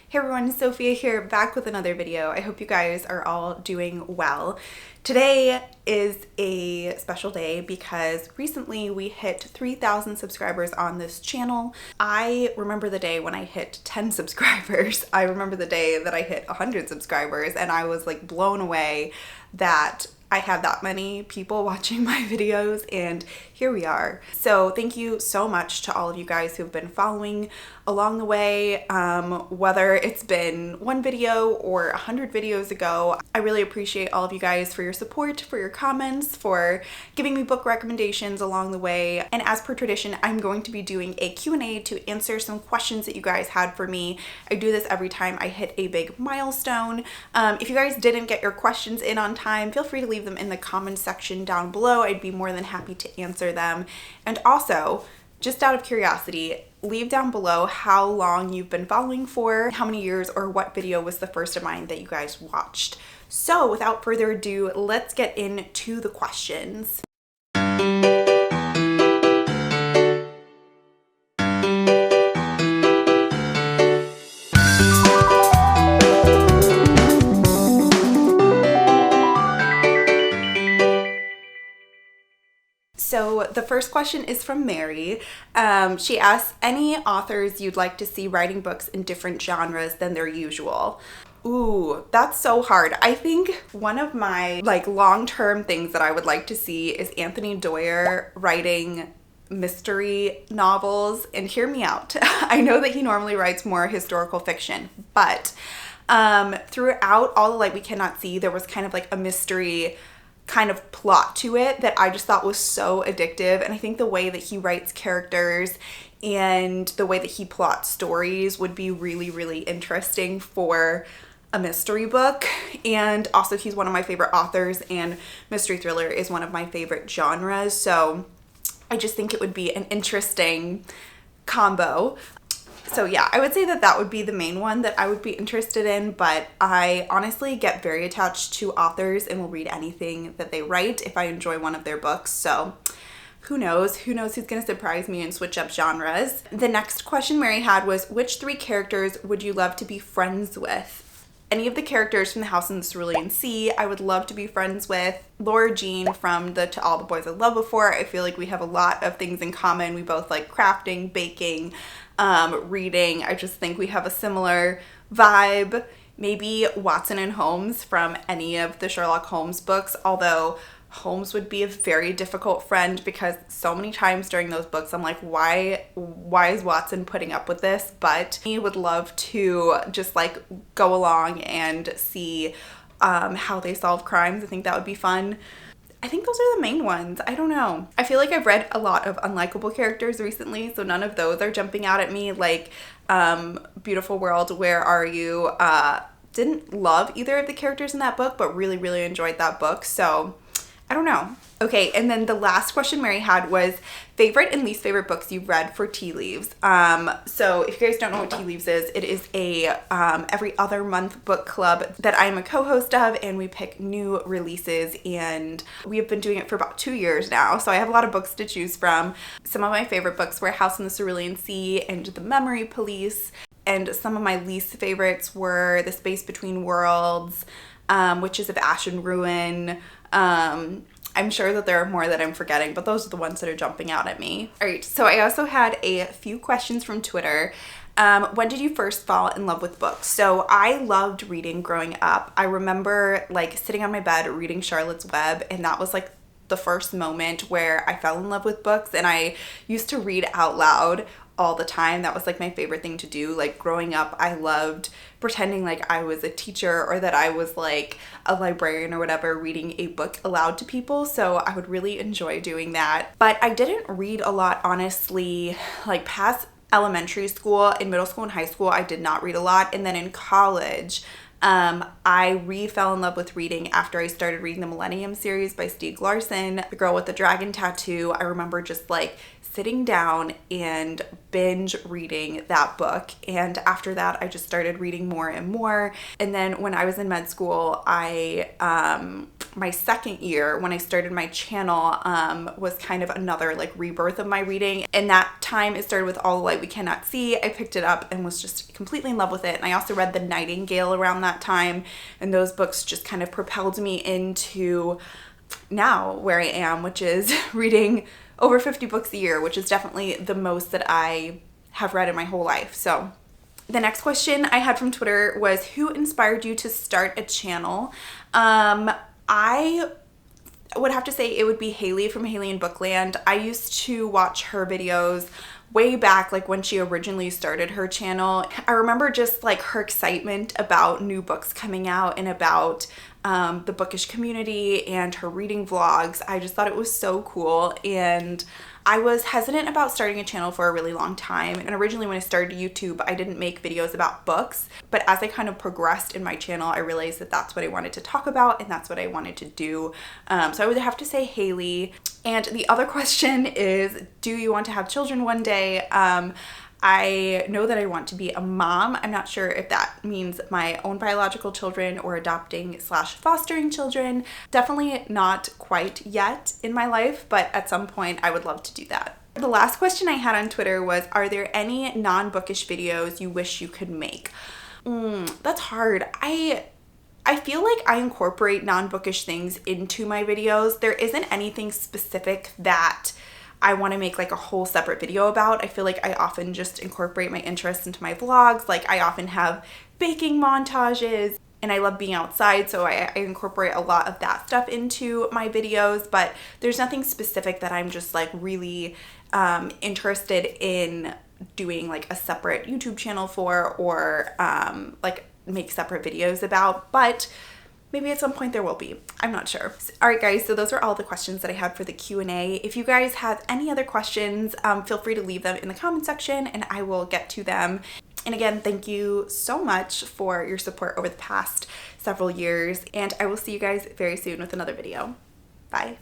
Hey everyone, Sophia here, back with another video. I hope you guys are all doing well. Today is a special day because recently we hit 3,000 subscribers on this channel. I remember the day when I hit 10 subscribers. I remember the day that I hit 100 subscribers, and I was like blown away that I had that many people watching my videos, and here we are. So thank you so much to all of you guys who have been following along the way, whether it's been one video or 100 videos ago. I really appreciate all of you guys for your support, for your comments, for giving me book recommendations along the way. And as per tradition, I'm going to be doing a Q&A to answer some questions that you guys had for me. I do this every time I hit a big milestone. If you guys didn't get your questions in on time, feel free to leave them in the comment section down below. I'd be more than happy to answer them. And also, just out of curiosity, leave down below how long you've been following for, how many years, or what video was the first of mine that you guys watched. So without further ado, let's get into the questions. So the first question is from Mary. She asks, any authors you'd like to see writing books in different genres than their usual? Ooh, that's so hard. I think one of my long-term things that I would like to see is Anthony Doerr writing mystery novels. And hear me out. I know that he normally writes more historical fiction, but throughout All the Light We Cannot See, there was kind of like a mystery kind of plot to it that I just thought was so addictive. And I think the way that he writes characters and the way that he plots stories would be really, really interesting for a mystery book. And also, he's one of my favorite authors, and mystery thriller is one of my favorite genres. So I just think it would be an interesting combo. So yeah, I would say that that would be the main one that I would be interested in, but I honestly get very attached to authors and will read anything that they write if I enjoy one of their books. So who knows? Who knows who's going to surprise me and switch up genres? The next question Mary had was, which 3 characters would you love to be friends with? Any of the characters from the House in the Cerulean Sea, I would love to be friends with. Lara Jean from the To All the Boys I Loved Before. I feel like we have a lot of things in common. We both like crafting, baking, reading. I just think we have a similar vibe. Maybe Watson and Holmes from any of the Sherlock Holmes books, although Holmes would be a very difficult friend because so many times during those books I'm like, why is Watson putting up with this? But he would love to just like go along and see how they solve crimes. I think that would be fun. I think those are the main ones. I don't know. I feel like I've read a lot of unlikable characters recently, so none of those are jumping out at me. Like Beautiful World, Where Are You? Didn't love either of the characters in that book, but really, really enjoyed that book. So I don't know. Okay, and then the last question Mary had was favorite and least favorite books you've read for Tea Leaves. So if you guys don't know what Tea Leaves is, it is a every other month book club that I'm a co-host of, and we pick new releases, and we have been doing it for about 2 years now. So I have a lot of books to choose from. Some of my favorite books were House in the Cerulean Sea and The Memory Police, and some of my least favorites were The Space Between Worlds, Witches of Ash and Ruin. I'm sure that there are more that I'm forgetting, but those are the ones that are jumping out at me. All right, so I also had a few questions from Twitter. When did you first fall in love with books? So I loved reading growing up. I remember like sitting on my bed reading Charlotte's Web, and that was like the first moment where I fell in love with books, and I used to read out loud all the time. That was like my favorite thing to do. Like growing up, I loved pretending like I was a teacher or that I was like a librarian or whatever, reading a book aloud to people. So I would really enjoy doing that. But I didn't read a lot, honestly, like past elementary school. In middle school and high school, I did not read a lot. And then in college, I fell in love with reading after I started reading the Millennium series by Stieg Larsson, The Girl with the Dragon Tattoo. I remember just like sitting down and binge reading that book, and after that I just started reading more and more. And then when I was in med school, I my second year when I started my channel was kind of another like rebirth of my reading. In that time, it started with All the Light We Cannot See. I picked it up and was just completely in love with it. And I also read The Nightingale around that time, and those books just kind of propelled me into now where I am, which is reading over 50 books a year, which is definitely the most that I have read in my whole life. So the next question I had from Twitter was, who inspired you to start a channel? I would have to say it would be Haley from Haley in Bookland. I used to watch her videos way back, like when she originally started her channel. I remember just like her excitement about new books coming out and about the bookish community and her reading vlogs. I just thought it was so cool, and I was hesitant about starting a channel for a really long time. And originally when I started YouTube, I didn't make videos about books, but as I kind of progressed in my channel, I realized that that's what I wanted to talk about and that's what I wanted to do. So I would have to say Haley. And the other question is, do you want to have children one day? I know that I want to be a mom. I'm not sure if that means my own biological children or adopting / fostering children. Definitely not quite yet in my life, but at some point I would love to do that. The last question I had on Twitter was, are there any non-bookish videos you wish you could make? That's hard. I feel like I incorporate non-bookish things into my videos. There isn't anything specific that I want to make like a whole separate video about. I feel like I often just incorporate my interests into my vlogs. Like I often have baking montages, and I love being outside, so I incorporate a lot of that stuff into my videos, but there's nothing specific that I'm just like really interested in doing like a separate YouTube channel for, or like make separate videos about, but maybe at some point there will be. I'm not sure. All right, guys, so those are all the questions that I had for the Q&A. If you guys have any other questions, feel free to leave them in the comment section and I will get to them. And again, thank you so much for your support over the past several years, and I will see you guys very soon with another video. Bye.